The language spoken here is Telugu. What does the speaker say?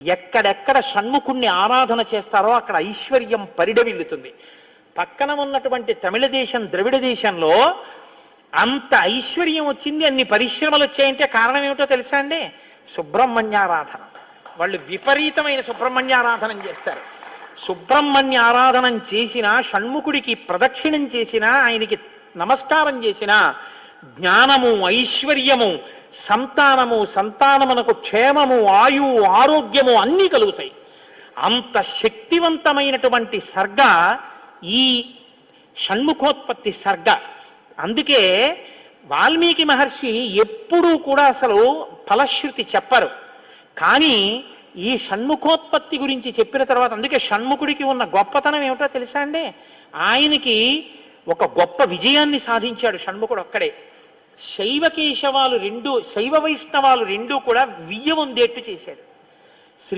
ఎక్కడెక్కడ షణ్ముఖుణ్ణి ఆరాధన చేస్తారో అక్కడ ఐశ్వర్యం పరిడవిల్లుతుంది. పక్కన ఉన్నటువంటి తమిళ దేశం, ద్రవిడ దేశంలో అంత ఐశ్వర్యం వచ్చింది, అన్ని పరిశ్రమలు వచ్చాయంటే కారణం ఏమిటో తెలుసా అండి? సుబ్రహ్మణ్యారాధన. వాళ్ళు విపరీతమైన సుబ్రహ్మణ్యారాధన చేస్తారు. సుబ్రహ్మణ్య ఆరాధనం చేసినా, షణ్ముఖుడికి ప్రదక్షిణం చేసినా, ఆయనకి నమస్కారం చేసినా జ్ఞానము, ఐశ్వర్యము, సంతానమునకు క్షేమము, ఆయువు, ఆరోగ్యము అన్నీ కలుగుతాయి. అంత శక్తివంతమైనటువంటి సర్గ ఈ షణ్ముఖోత్పత్తి సర్గ. అందుకే వాల్మీకి మహర్షి ఎప్పుడూ కూడా అసలు ఫలశ్రుతి చెప్పరు. కానీ ఈ షణ్ముఖోత్పత్తి గురించి చెప్పిన తర్వాత, అందుకే షణ్ముఖుడికి ఉన్న గొప్పతనం ఏమిటో తెలుసా అండి? ఆయనకి ఒక గొప్ప విజయాన్ని సాధించాడు షణ్ముఖుడు ఒక్కడే. శైవ వైష్ణవాలు రెండూ కూడా వియ్య వందేట్టు చేశాడు.